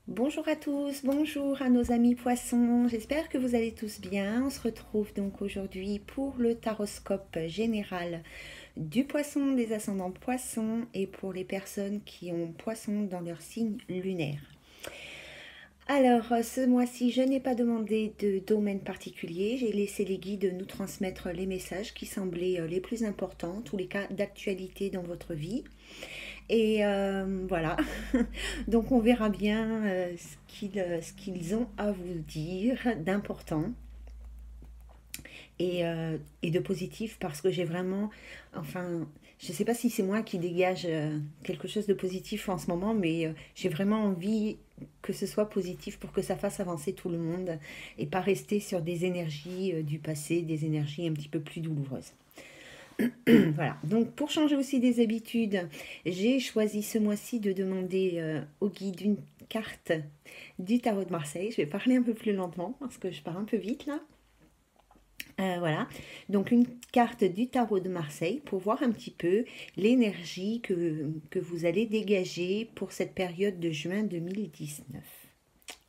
Bonjour à tous, bonjour à nos amis poissons, j'espère que vous allez tous bien. On se retrouve donc aujourd'hui pour le taroscope général du poisson, des ascendants poissons et pour les personnes qui ont poisson dans leur signe lunaire. Alors, ce mois-ci, je n'ai pas demandé de domaine particulier. J'ai laissé les guides nous transmettre les messages qui semblaient les plus importants, tous les cas d'actualité dans votre vie. Et voilà, donc on verra bien ce qu'ils ont à vous dire d'important et de positif parce que j'ai vraiment, enfin, je ne sais pas si c'est moi qui dégage quelque chose de positif en ce moment, mais j'ai vraiment envie que ce soit positif pour que ça fasse avancer tout le monde et pas rester sur des énergies du passé, des énergies un petit peu plus douloureuses. Voilà, donc pour changer aussi des habitudes, j'ai choisi ce mois-ci de demander au guide une carte du tarot de Marseille. Je vais parler un peu plus lentement parce que je pars un peu vite là. Voilà, donc une carte du tarot de Marseille pour voir un petit peu l'énergie que vous allez dégager pour cette période de juin 2019.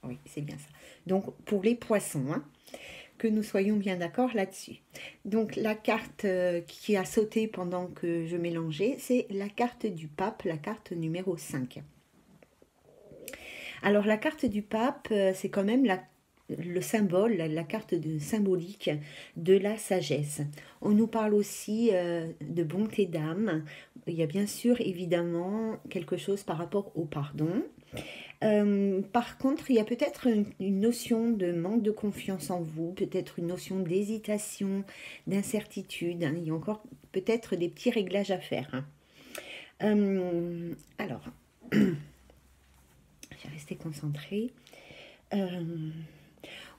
Oui, c'est bien ça. Donc pour les poissons, hein, que nous soyons bien d'accord là-dessus. Donc la carte qui a sauté pendant que je mélangeais, c'est la carte du pape, la carte numéro 5. Alors la carte du pape, c'est quand même le symbole, la carte symbolique de la sagesse. On nous parle aussi de bonté d'âme. Il y a bien sûr évidemment quelque chose par rapport au pardon. Par contre, il y a peut-être une notion de manque de confiance en vous, peut-être une notion d'hésitation, d'incertitude, hein. Il y a encore peut-être des petits réglages à faire, hein. Alors, je vais rester concentrée. Euh,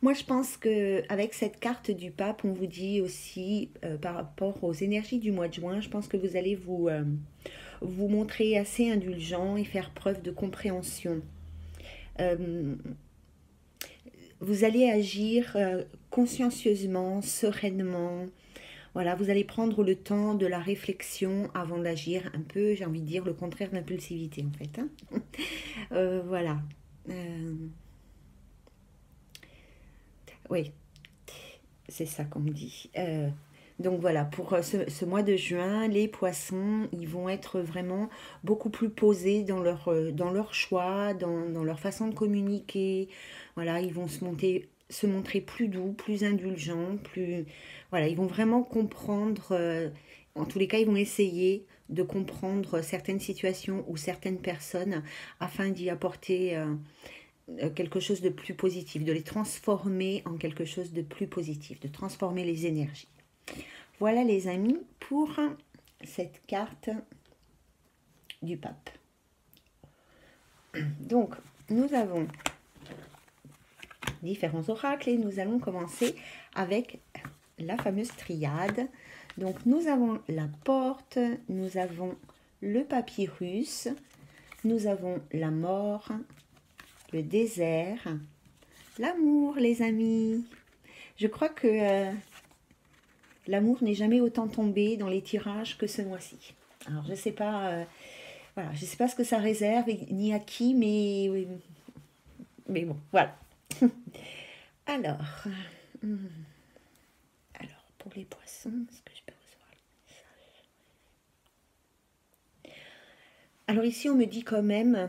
Moi, je pense que avec cette carte du pape, on vous dit aussi par rapport aux énergies du mois de juin, je pense que vous allez vous montrer assez indulgent et faire preuve de compréhension. Euh, vous allez agir consciencieusement, sereinement. Voilà, vous allez prendre le temps de la réflexion avant d'agir. Un peu, j'ai envie de dire, le contraire d'impulsivité en fait, hein. Voilà. Euh, oui, c'est ça qu'on me dit. Donc voilà, pour ce mois de juin, les poissons, ils vont être vraiment beaucoup plus posés dans leur choix, dans leur façon de communiquer. Voilà, ils vont se montrer plus doux, plus indulgents, plus... Voilà, ils vont vraiment comprendre, en tous les cas, ils vont essayer de comprendre certaines situations ou certaines personnes afin d'y apporter quelque chose de plus positif, de les transformer en quelque chose de plus positif, de transformer les énergies. Voilà les amis pour cette carte du pape. Donc nous avons différents oracles et nous allons commencer avec la fameuse triade. Donc nous avons la porte, nous avons le papyrus, nous avons la mort, le désert, l'amour les amis. Je crois que l'amour n'est jamais autant tombé dans les tirages que ce mois-ci. Alors je sais pas, voilà, je sais pas ce que ça réserve ni à qui, mais bon, voilà. Alors, hum, alors pour les poissons, est-ce que je peux recevoir? Alors ici on me dit quand même,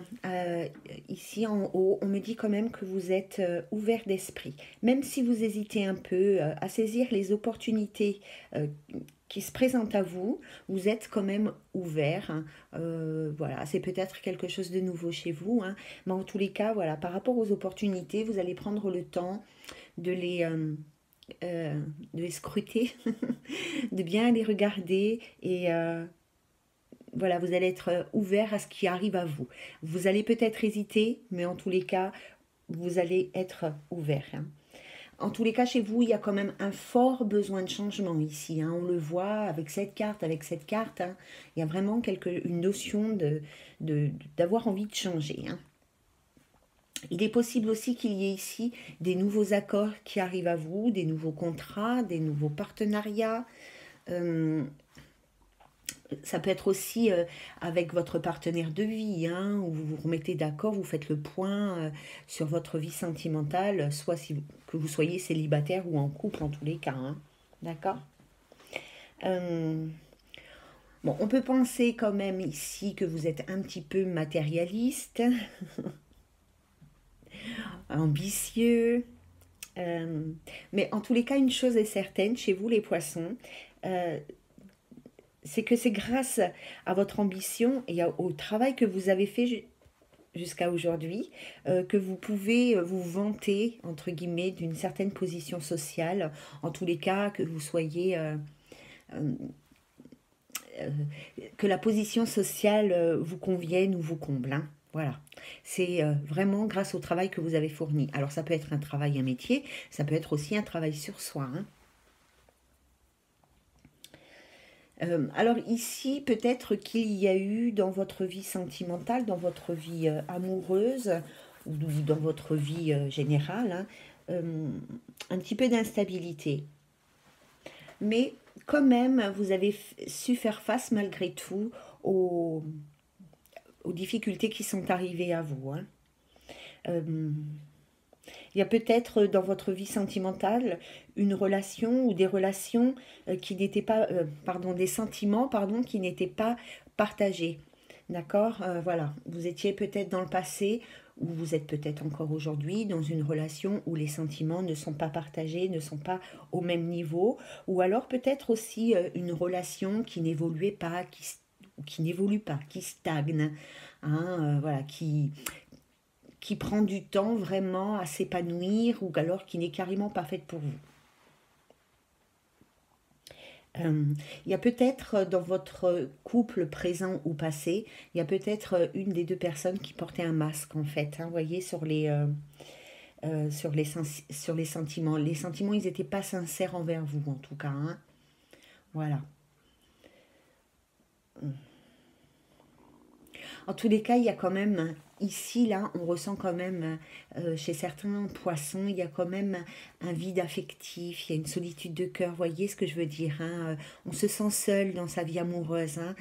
ici en haut, on me dit quand même que vous êtes ouvert d'esprit, même si vous hésitez un peu à saisir les opportunités qui se présentent à vous, vous êtes quand même ouvert, hein. Voilà, c'est peut-être quelque chose de nouveau chez vous, hein, mais en tous les cas, voilà, par rapport aux opportunités, vous allez prendre le temps de euh, de les scruter, de bien les regarder et voilà, vous allez être ouvert à ce qui arrive à vous. Vous allez peut-être hésiter, mais en tous les cas, vous allez être ouvert, hein. En tous les cas, chez vous, il y a quand même un fort besoin de changement ici, hein. On le voit avec cette carte, hein. Il y a vraiment une notion d'avoir envie de changer, hein. Il est possible aussi qu'il y ait ici des nouveaux accords qui arrivent à vous, des nouveaux contrats, des nouveaux partenariats. Euh, Ça peut être aussi avec votre partenaire de vie, hein, où vous vous remettez d'accord, vous faites le point sur votre vie sentimentale, soit que vous soyez célibataire ou en couple en tous les cas. Hein. D'accord. Euh, Bon, on peut penser quand même ici que vous êtes un petit peu matérialiste, ambitieux, mais en tous les cas, une chose est certaine chez vous les poissons, euh, c'est que c'est grâce à votre ambition et au travail que vous avez fait jusqu'à aujourd'hui que vous pouvez vous vanter, entre guillemets, d'une certaine position sociale, en tous les cas que vous soyez... euh, euh, que la position sociale vous convienne ou vous comble. Hein. Voilà, c'est vraiment grâce au travail que vous avez fourni. Alors ça peut être un travail, un métier, ça peut être aussi un travail sur soi. Hein. Alors ici, peut-être qu'il y a eu dans votre vie sentimentale, dans votre vie amoureuse ou dans votre vie générale, hein, un petit peu d'instabilité. Mais quand même, vous avez su faire face malgré tout aux, aux difficultés qui sont arrivées à vous. Hein. Euh, il y a peut-être dans votre vie sentimentale une relation ou des relations qui n'étaient pas, pardon, des sentiments, pardon, qui n'étaient pas partagés. D'accord. Voilà. Vous étiez peut-être dans le passé ou vous êtes peut-être encore aujourd'hui dans une relation où les sentiments ne sont pas partagés, ne sont pas au même niveau, ou alors peut-être aussi une relation qui n'évoluait pas, qui n'évolue pas, qui stagne, hein, voilà, qui prend du temps vraiment à s'épanouir ou alors qui n'est carrément pas faite pour vous. Il y a peut-être dans votre couple présent ou passé, il y a peut-être une des deux personnes qui portait un masque en fait. Hein, vous voyez, sur les sentiments. Les sentiments, ils n'étaient pas sincères envers vous en tout cas. Hein. Voilà. En tous les cas, il y a quand même, ici, là, on ressent quand même, chez certains poissons, il y a quand même un vide affectif, il y a une solitude de cœur, voyez ce que je veux dire, hein, on se sent seul dans sa vie amoureuse. Hein.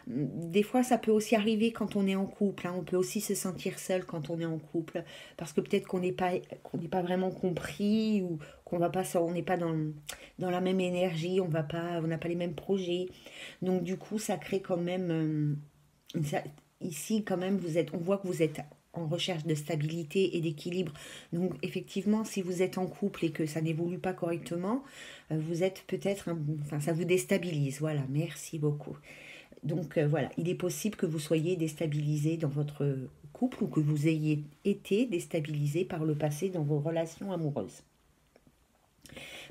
Des fois, ça peut aussi arriver quand on est en couple, hein, on peut aussi se sentir seul quand on est en couple, parce que peut-être qu'on n'est pas vraiment compris, ou qu'on va pas, on n'est pas dans la même énergie, on n'a pas les mêmes projets. Donc du coup, ça crée quand même... ici, quand même, on voit que vous êtes en recherche de stabilité et d'équilibre. Donc, effectivement, si vous êtes en couple et que ça n'évolue pas correctement, vous êtes peut-être, enfin, ça vous déstabilise. Voilà, merci beaucoup. Donc, voilà, il est possible que vous soyez déstabilisé dans votre couple ou que vous ayez été déstabilisé par le passé dans vos relations amoureuses.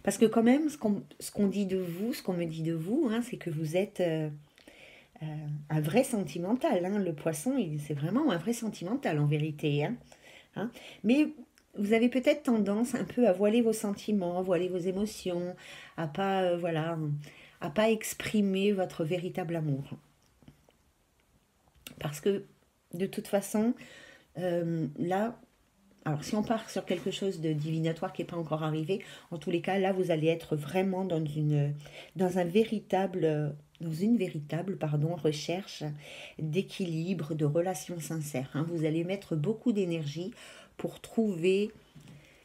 Parce que quand même, ce qu'on dit de vous, ce qu'on me dit de vous, hein, c'est que vous êtes un vrai sentimental. Hein. Le poisson, c'est vraiment un vrai sentimental en vérité. Hein. Hein. Mais vous avez peut-être tendance un peu à voiler vos sentiments, voiler vos émotions, à pas, voilà, à pas exprimer votre véritable amour. Parce que de toute façon, là, alors si on part sur quelque chose de divinatoire qui n'est pas encore arrivé, en tous les cas, là, vous allez être vraiment dans une véritable recherche d'équilibre, de relations sincères. Hein. Vous allez mettre beaucoup d'énergie pour trouver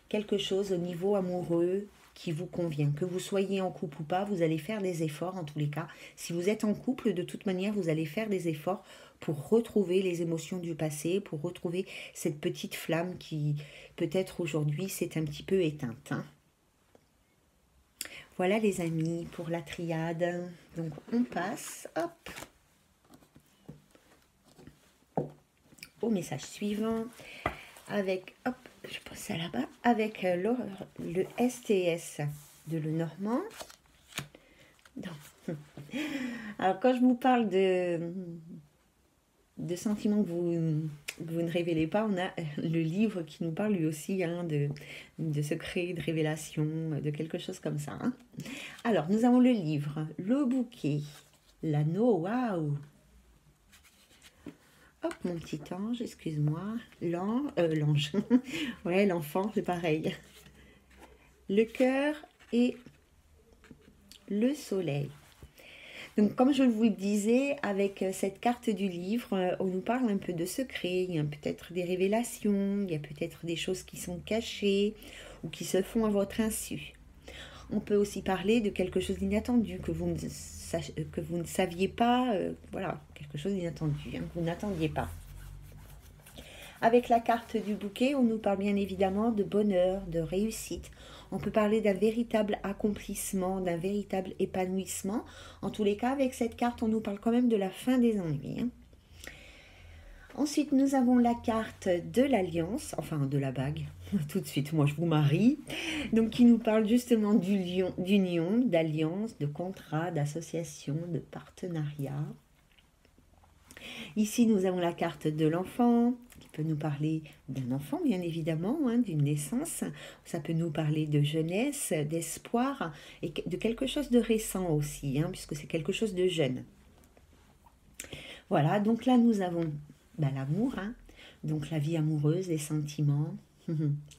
quelque chose au niveau amoureux qui vous convient. Que vous soyez en couple ou pas, vous allez faire des efforts en tous les cas. Si vous êtes en couple, de toute manière, vous allez faire des efforts pour retrouver les émotions du passé, pour retrouver cette petite flamme qui, peut-être aujourd'hui, s'est un petit peu éteinte. Hein. Voilà les amis pour la triade. Donc on passe, hop, au message suivant avec, hop, je pose ça là-bas, avec le STS de Lenormand. Non. Alors quand je vous parle de sentiments que vous ne révélez pas, on a le livre qui nous parle lui aussi hein, de secrets, de révélations, de quelque chose comme ça. Hein. Alors, nous avons le livre, le bouquet, l'anneau, waouh. Hop, mon petit ange, excuse-moi, l'ange, ouais, l'enfant, c'est pareil. Le cœur et le soleil. Donc, comme je vous le disais, avec cette carte du livre, on nous parle un peu de secrets, il y a peut-être des révélations, il y a peut-être des choses qui sont cachées ou qui se font à votre insu. On peut aussi parler de quelque chose d'inattendu que vous ne saviez pas, voilà, quelque chose d'inattendu, hein, que vous n'attendiez pas. Avec la carte du bouquet, on nous parle bien évidemment de bonheur, de réussite. On peut parler d'un véritable accomplissement, d'un véritable épanouissement. En tous les cas, avec cette carte, on nous parle quand même de la fin des ennuis, hein. Ensuite, nous avons la carte de l'alliance, enfin de la bague. Tout de suite, moi je vous marie. Donc, qui nous parle justement d'union, d'alliance, de contrat, d'association, de partenariat. Ici, nous avons la carte de l'enfant, qui peut nous parler d'un enfant, bien évidemment, hein, d'une naissance. Ça peut nous parler de jeunesse, d'espoir, et de quelque chose de récent aussi, hein, puisque c'est quelque chose de jeune. Voilà, donc là, nous avons l'amour, hein, donc la vie amoureuse, les sentiments,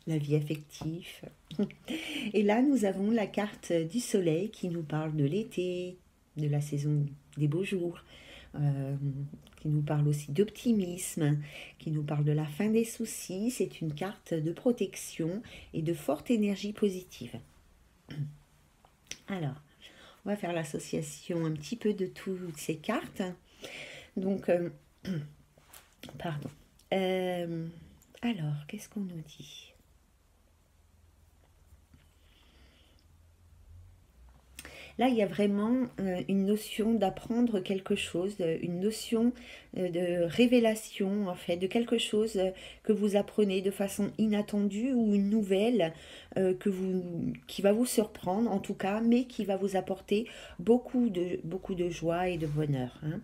la vie affective. Et là, nous avons la carte du soleil qui nous parle de l'été, de la saison des beaux jours, qui nous parle aussi d'optimisme, qui nous parle de la fin des soucis. C'est une carte de protection et de forte énergie positive. Alors, on va faire l'association un petit peu de toutes ces cartes. Donc, pardon. Alors, qu'est-ce qu'on nous dit ? Là, il y a vraiment une notion d'apprendre quelque chose, une notion de révélation, en fait, de quelque chose que vous apprenez de façon inattendue ou une nouvelle qui va vous surprendre, en tout cas, mais qui va vous apporter beaucoup de joie et de bonheur, hein.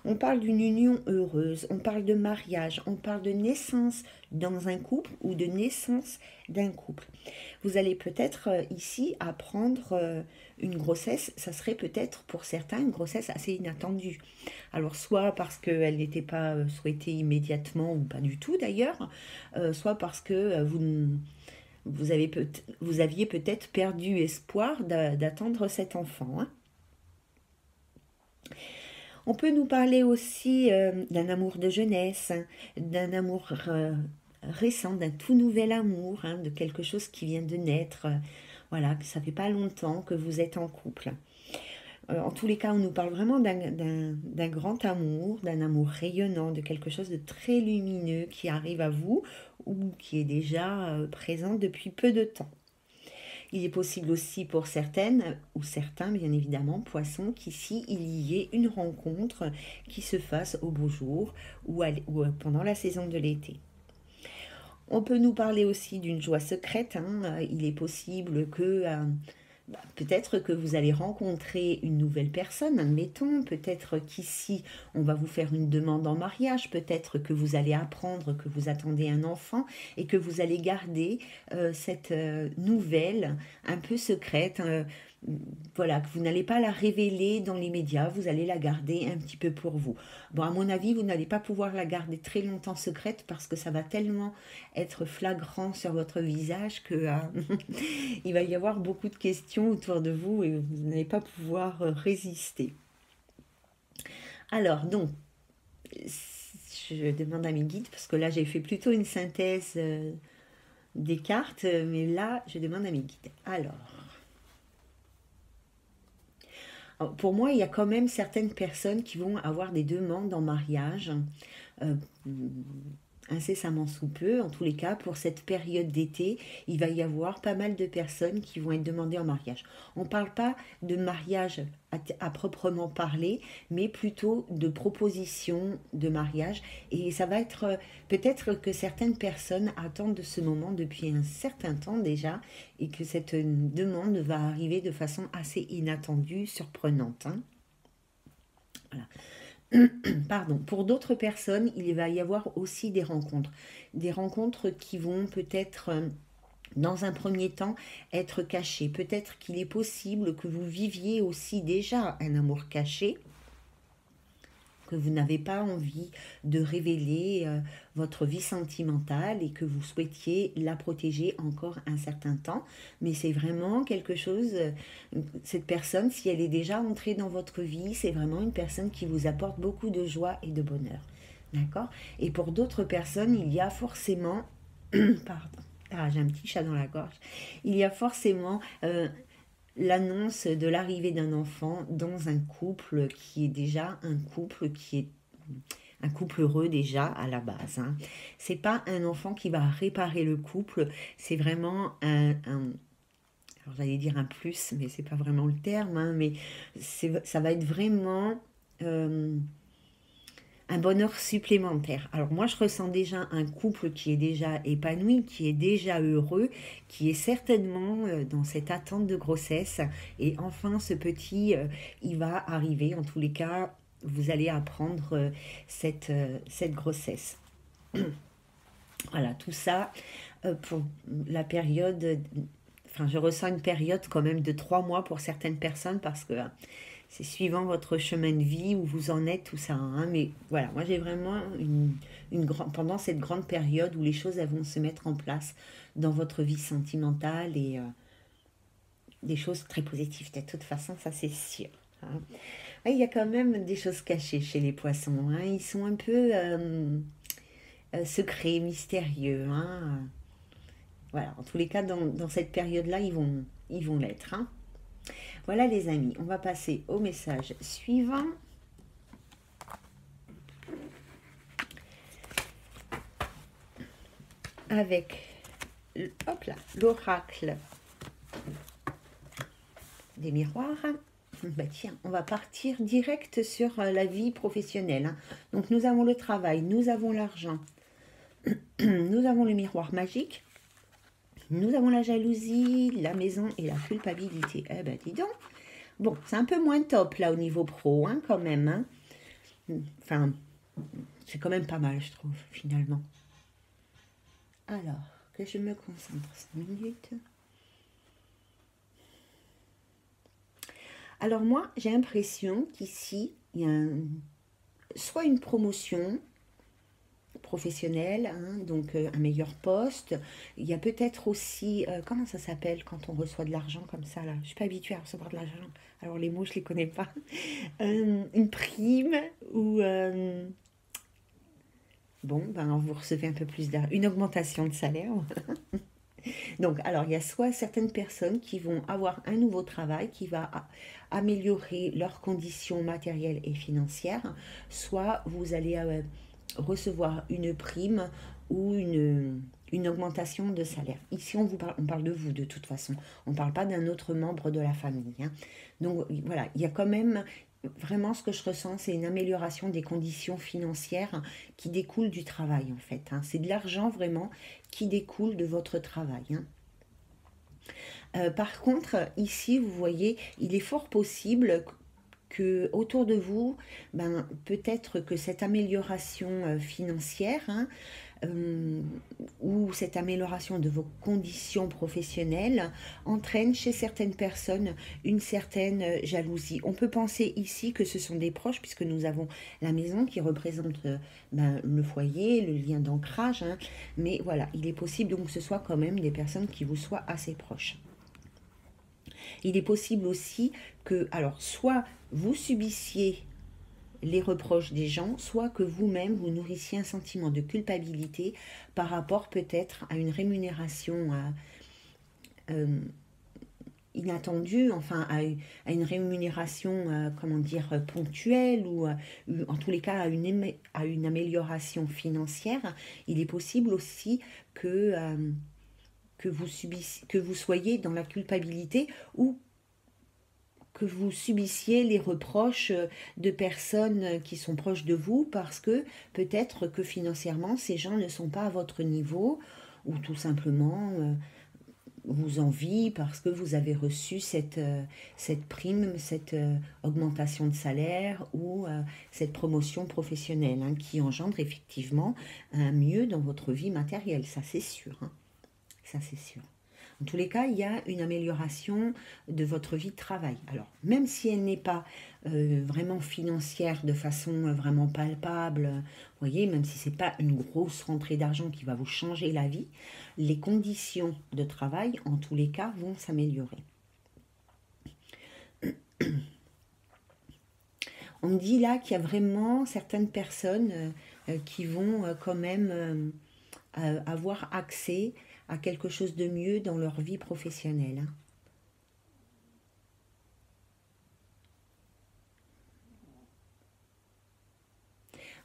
On parle d'une union heureuse, on parle de mariage, on parle de naissance dans un couple ou de naissance d'un couple. Vous allez peut-être ici apprendre une grossesse, ça serait peut-être pour certains une grossesse assez inattendue. Alors soit parce qu'elle n'était pas souhaitée immédiatement ou pas du tout d'ailleurs, soit parce que vous aviez peut-être perdu espoir d'attendre cet enfant, hein. On peut nous parler aussi d'un amour de jeunesse, hein, d'un amour récent, d'un tout nouvel amour, hein, de quelque chose qui vient de naître. Voilà, que ça fait pas longtemps que vous êtes en couple. En tous les cas, on nous parle vraiment d'un grand amour, d'un amour rayonnant, de quelque chose de très lumineux qui arrive à vous ou qui est déjà présent depuis peu de temps. Il est possible aussi pour certaines ou certains, bien évidemment, poissons, qu'ici il y ait une rencontre qui se fasse au beau jour ou pendant la saison de l'été. On peut nous parler aussi d'une joie secrète, hein. Il est possible que peut-être que vous allez rencontrer une nouvelle personne, admettons, peut-être qu'ici on va vous faire une demande en mariage, peut-être que vous allez apprendre que vous attendez un enfant et que vous allez garder cette nouvelle un peu secrète, voilà, que vous n'allez pas la révéler dans les médias, vous allez la garder un petit peu pour vous. Bon, à mon avis, vous n'allez pas pouvoir la garder très longtemps secrète parce que ça va tellement être flagrant sur votre visage que il va y avoir beaucoup de questions autour de vous et vous n'allez pas pouvoir résister. Alors, donc, je demande à mes guides, parce que là, j'ai fait plutôt une synthèse des cartes, mais là, je demande à mes guides. Alors, pour moi, il y a quand même certaines personnes qui vont avoir des demandes en mariage incessamment sous peu. En tous les cas, pour cette période d'été, il va y avoir pas mal de personnes qui vont être demandées en mariage. On ne parle pas de mariage à proprement parler, mais plutôt de proposition de mariage. Et ça va être peut-être que certaines personnes attendent ce moment depuis un certain temps déjà et que cette demande va arriver de façon assez inattendue, surprenante, hein. Voilà. Pardon. Pour d'autres personnes, il va y avoir aussi des rencontres qui vont peut-être, dans un premier temps, être cachées. Peut-être qu'il est possible que vous viviez aussi déjà un amour caché, que vous n'avez pas envie de révéler votre vie sentimentale et que vous souhaitiez la protéger encore un certain temps. Mais c'est vraiment quelque chose, cette personne, si elle est déjà entrée dans votre vie, c'est vraiment une personne qui vous apporte beaucoup de joie et de bonheur. D'accord? Et pour d'autres personnes, il y a forcément... Pardon. Ah, j'ai un petit chat dans la gorge. Il y a forcément l'annonce de l'arrivée d'un enfant dans un couple qui est déjà un couple qui est un couple heureux déjà à la base. Hein. C'est pas un enfant qui va réparer le couple, c'est vraiment alors j'allais dire un plus, mais c'est pas vraiment le terme, hein, mais ça va être vraiment un bonheur supplémentaire. Alors moi, je ressens déjà un couple qui est déjà épanoui, qui est déjà heureux, qui est certainement dans cette attente de grossesse. Et enfin, ce petit, il va arriver. En tous les cas, vous allez apprendre cette grossesse. Voilà, tout ça pour la période... Enfin, je ressens une période quand même de 3 mois pour certaines personnes parce que c'est suivant votre chemin de vie, où vous en êtes, tout ça. Hein. Mais voilà, moi j'ai vraiment pendant cette grande période où les choses elles vont se mettre en place dans votre vie sentimentale et des choses très positives. De toute façon, ça c'est sûr. Hein. Ouais, il y a quand même des choses cachées chez les poissons. Hein. Ils sont un peu secrets, mystérieux. Hein. Voilà, en tous les cas, dans cette période-là, ils vont l'être. Hein. Voilà les amis, on va passer au message suivant. Avec l'oracle des miroirs. Bah tiens, on va partir direct sur la vie professionnelle. Hein. Donc nous avons le travail, nous avons l'argent, nous avons le miroir magique, nous avons la jalousie, la maison et la culpabilité. Eh ben dis donc. Bon, c'est un peu moins top là au niveau pro, hein, quand même. Hein. Enfin, c'est quand même pas mal, je trouve, finalement. Alors, que je me concentre 5 minutes. Alors moi, j'ai l'impression qu'ici, il y a soit une promotion professionnelle, hein, donc un meilleur poste. Il y a peut-être aussi, comment ça s'appelle quand on reçoit de l'argent comme ça là. Je suis pas habituée à recevoir de l'argent, alors les mots je les connais pas. Une prime ou bon, ben vous recevez un peu plus d'argent, une augmentation de salaire. Donc, alors, il y a soit certaines personnes qui vont avoir un nouveau travail qui va améliorer leurs conditions matérielles et financières, soit vous allez recevoir une prime ou une augmentation de salaire. Ici, on parle de vous de toute façon. On ne parle pas d'un autre membre de la famille. Hein. Donc, voilà, il y a quand même... Vraiment, ce que je ressens, c'est une amélioration des conditions financières qui découlent du travail, en fait. Hein. C'est de l'argent, vraiment, qui découle de votre travail. Hein. Par contre, ici, vous voyez, il est fort possible que autour de vous, ben, peut-être que cette amélioration financière, hein, ou cette amélioration de vos conditions professionnelles entraîne chez certaines personnes une certaine jalousie. On peut penser ici que ce sont des proches, puisque nous avons la maison qui représente ben, le foyer, le lien d'ancrage, hein, mais voilà, il est possible donc que ce soit quand même des personnes qui vous soient assez proches. Il est possible aussi que, alors, soit vous subissiez les reproches des gens, soit que vous-même vous nourrissiez un sentiment de culpabilité par rapport peut-être à une rémunération inattendue, enfin à une rémunération, comment dire, ponctuelle ou en tous les cas à une amélioration financière. Il est possible aussi que vous soyez dans la culpabilité ou que vous subissiez les reproches de personnes qui sont proches de vous parce que peut-être que financièrement ces gens ne sont pas à votre niveau ou tout simplement vous envient parce que vous avez reçu cette prime, cette augmentation de salaire ou cette promotion professionnelle hein, qui engendre effectivement un mieux dans votre vie matérielle, ça c'est sûr. Hein. Ça c'est sûr. En tous les cas, il y a une amélioration de votre vie de travail. Alors, même si elle n'est pas vraiment financière de façon vraiment palpable, vous voyez, même si ce n'est pas une grosse rentrée d'argent qui va vous changer la vie, les conditions de travail, en tous les cas, vont s'améliorer. On me dit là qu'il y a vraiment certaines personnes qui vont quand même avoir accès à quelque chose de mieux dans leur vie professionnelle. Hein.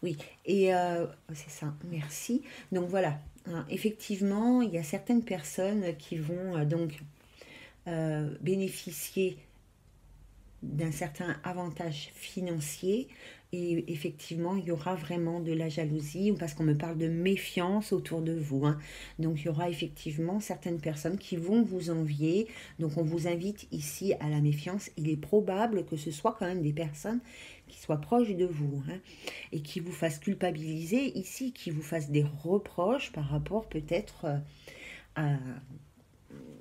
Oui, et c'est ça, merci. Donc voilà, hein, effectivement, il y a certaines personnes qui vont donc bénéficier d'un certain avantage financier et effectivement il y aura vraiment de la jalousie parce qu'on me parle de méfiance autour de vous, hein. Donc il y aura effectivement certaines personnes qui vont vous envier, donc on vous invite ici à la méfiance. Il est probable que ce soit quand même des personnes qui soient proches de vous, hein, et qui vous fassent culpabiliser ici, qui vous fassent des reproches par rapport peut-être à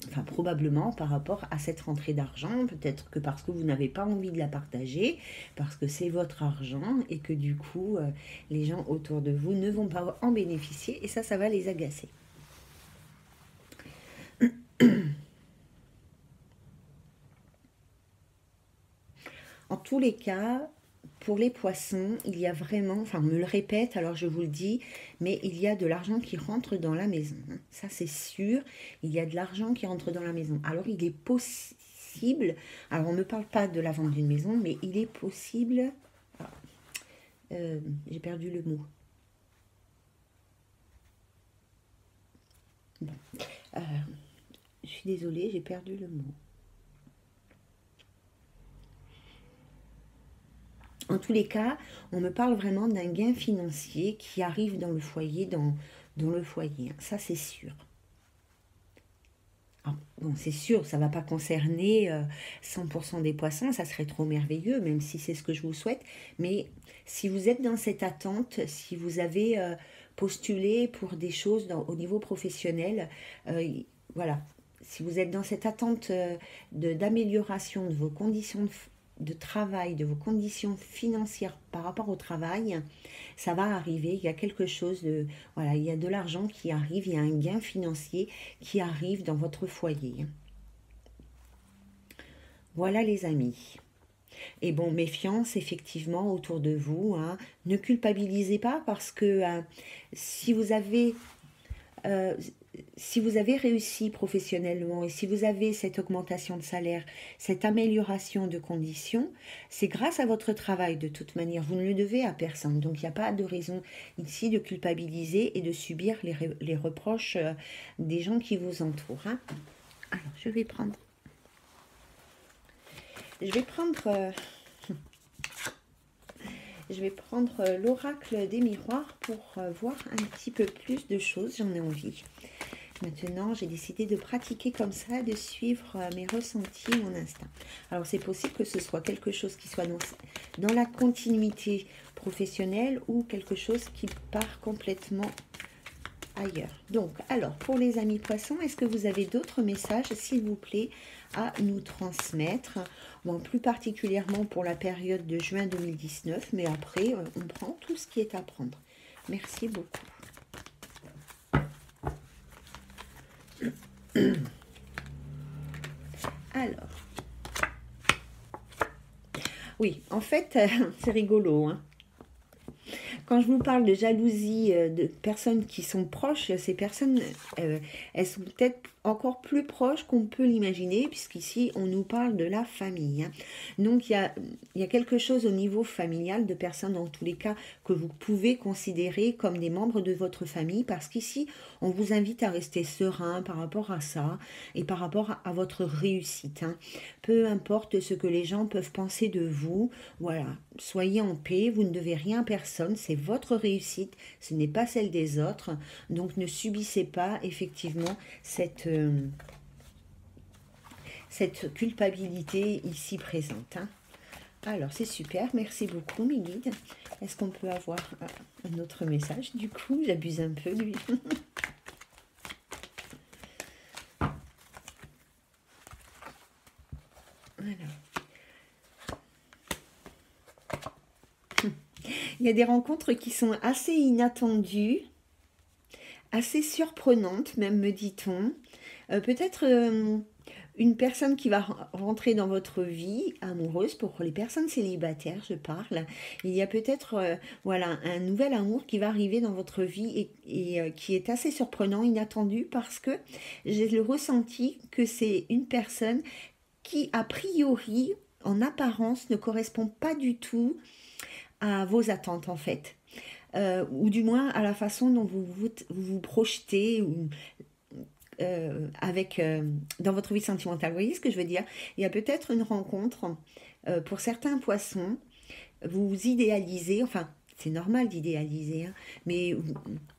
enfin probablement par rapport à cette rentrée d'argent, peut-être que parce que vous n'avez pas envie de la partager, parce que c'est votre argent et que du coup les gens autour de vous ne vont pas en bénéficier et ça va les agacer. En tous les cas, pour les poissons, il y a vraiment, enfin on me le répète, alors je vous le dis, mais il y a de l'argent qui rentre dans la maison. Hein. Ça c'est sûr, il y a de l'argent qui rentre dans la maison. Alors il est possible, alors on ne parle pas de la vente d'une maison, mais il est possible, ah, j'ai perdu le mot. Bon, euh, je suis désolée, j'ai perdu le mot. En tous les cas, on me parle vraiment d'un gain financier qui arrive dans le foyer, dans le foyer. Ça, c'est sûr. Alors, bon, c'est sûr, ça ne va pas concerner 100% des poissons, ça serait trop merveilleux, même si c'est ce que je vous souhaite. Mais si vous êtes dans cette attente, si vous avez postulé pour des choses au niveau professionnel, voilà, si vous êtes dans cette attente d'amélioration de vos conditions de travail, de vos conditions financières par rapport au travail, ça va arriver, il y a quelque chose de... Voilà, il y a de l'argent qui arrive, il y a un gain financier qui arrive dans votre foyer. Voilà les amis. Et bon, méfiance effectivement autour de vous. Hein. Ne culpabilisez pas parce que si vous avez euh, si vous avez réussi professionnellement et si vous avez cette augmentation de salaire, cette amélioration de conditions, c'est grâce à votre travail de toute manière. Vous ne le devez à personne. Donc il n'y a pas de raison ici de culpabiliser et de subir les reproches des gens qui vous entourent. Hein. Alors je vais prendre... Je vais prendre l'oracle des miroirs pour voir un petit peu plus de choses. J'en ai envie. Maintenant, j'ai décidé de pratiquer comme ça, de suivre mes ressentis, mon instinct. Alors, c'est possible que ce soit quelque chose qui soit dans la continuité professionnelle ou quelque chose qui part complètement ailleurs. Donc, alors, pour les amis poissons, est-ce que vous avez d'autres messages, s'il vous plaît, à nous transmettre? Bon, plus particulièrement pour la période de juin 2019, mais après, on prend tout ce qui est à prendre. Merci beaucoup. Alors, oui, en fait, c'est rigolo, hein. Quand je vous parle de jalousie de personnes qui sont proches, ces personnes, elles sont peut-être encore plus proches qu'on peut l'imaginer, puisqu'ici, on nous parle de la famille. Hein. Donc, il y a quelque chose au niveau familial de personnes, en tous les cas, que vous pouvez considérer comme des membres de votre famille, parce qu'ici, on vous invite à rester serein par rapport à ça et par rapport à votre réussite. Hein. Peu importe ce que les gens peuvent penser de vous, voilà, soyez en paix, vous ne devez rien à personne, c'est votre réussite, ce n'est pas celle des autres, donc ne subissez pas effectivement cette culpabilité ici présente. Hein. Alors c'est super, merci beaucoup mes guides. Est-ce qu'on peut avoir un autre message? Du coup, j'abuse un peu lui. Il y a des rencontres qui sont assez inattendues, assez surprenantes même, me dit-on. Peut-être une personne qui va rentrer dans votre vie amoureuse, pour les personnes célibataires, je parle. Il y a peut-être voilà, un nouvel amour qui va arriver dans votre vie et qui est assez surprenant, inattendu, parce que j'ai le ressenti que c'est une personne qui, a priori, en apparence, ne correspond pas du tout à vos attentes, en fait. Ou du moins à la façon dont vous projetez, ou dans votre vie sentimentale. Vous voyez ce que je veux dire? Il y a peut-être une rencontre, pour certains poissons, vous idéalisez, enfin, c'est normal d'idéaliser, hein, mais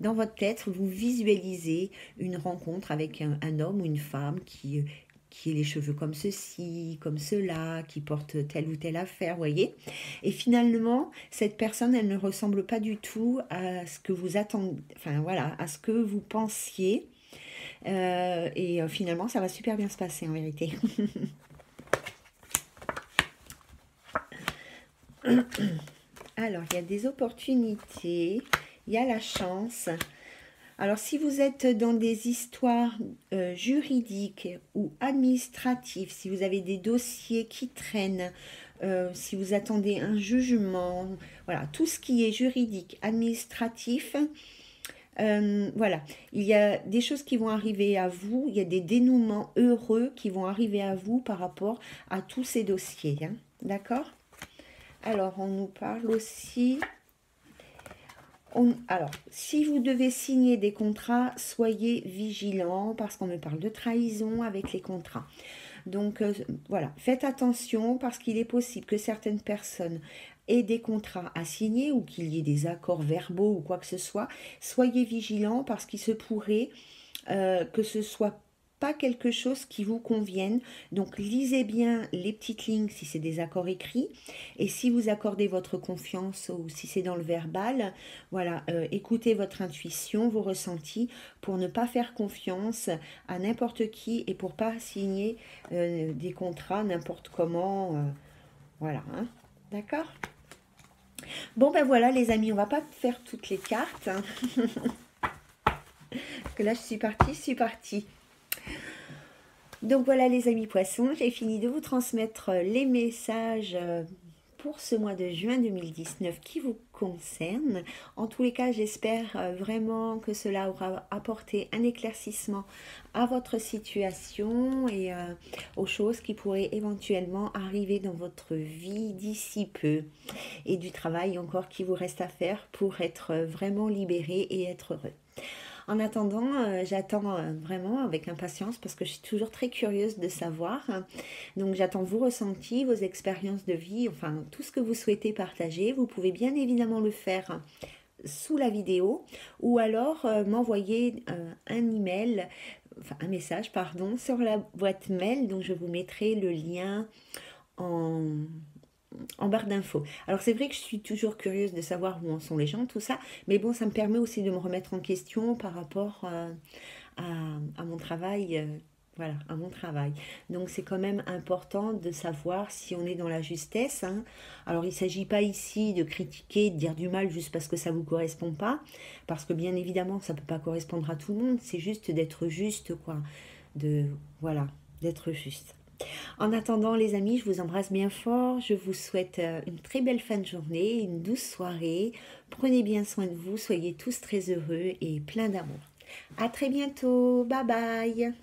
dans votre tête, vous visualisez une rencontre avec un homme ou une femme qui ait les cheveux comme ceci, comme cela, qui porte telle ou telle affaire, vous voyez. Et finalement, cette personne, elle ne ressemble pas du tout à ce que vous attendez, enfin voilà, à ce que vous pensiez. Finalement, ça va super bien se passer en vérité. Alors, il y a des opportunités, il y a la chance. Alors, si vous êtes dans des histoires juridiques ou administratives, si vous avez des dossiers qui traînent, si vous attendez un jugement, voilà, tout ce qui est juridique, administratif, voilà, il y a des choses qui vont arriver à vous, il y a des dénouements heureux qui vont arriver à vous par rapport à tous ces dossiers, hein, d'accord? Alors, on nous parle aussi... Alors, si vous devez signer des contrats, soyez vigilants parce qu'on me parle de trahison avec les contrats. Donc, voilà, faites attention parce qu'il est possible que certaines personnes aient des contrats à signer ou qu'il y ait des accords verbaux ou quoi que ce soit. Soyez vigilants parce qu'il se pourrait que ce soit pas quelque chose qui vous convienne. Donc lisez bien les petites lignes si c'est des accords écrits et si vous accordez votre confiance ou si c'est dans le verbal, voilà, écoutez votre intuition, vos ressentis pour ne pas faire confiance à n'importe qui et pour pas signer des contrats n'importe comment, voilà, hein, d'accord? Bon ben voilà les amis, on va pas faire toutes les cartes, hein. Parce que là je suis partie. Donc voilà les amis poissons, j'ai fini de vous transmettre les messages pour ce mois de juin 2019 qui vous concerne. En tous les cas, j'espère vraiment que cela aura apporté un éclaircissement à votre situation et aux choses qui pourraient éventuellement arriver dans votre vie d'ici peu. Et du travail encore qui vous reste à faire pour être vraiment libéré et être heureux. En attendant, j'attends vraiment avec impatience parce que je suis toujours très curieuse de savoir. Donc j'attends vos ressentis, vos expériences de vie, enfin tout ce que vous souhaitez partager. Vous pouvez bien évidemment le faire sous la vidéo ou alors m'envoyer un email, enfin un message pardon, sur la boîte mail. Donc je vous mettrai le lien en barre d'infos. Alors c'est vrai que je suis toujours curieuse de savoir où en sont les gens, tout ça, mais bon, ça me permet aussi de me remettre en question par rapport à mon travail, voilà, à mon travail. Donc c'est quand même important de savoir si on est dans la justesse, hein. Alors il ne s'agit pas ici de critiquer, de dire du mal juste parce que ça ne vous correspond pas, parce que bien évidemment ça ne peut pas correspondre à tout le monde, c'est juste d'être juste, quoi, voilà, d'être juste. En attendant les amis, je vous embrasse bien fort, je vous souhaite une très belle fin de journée, une douce soirée, prenez bien soin de vous, soyez tous très heureux et plein d'amour. À très bientôt, bye bye.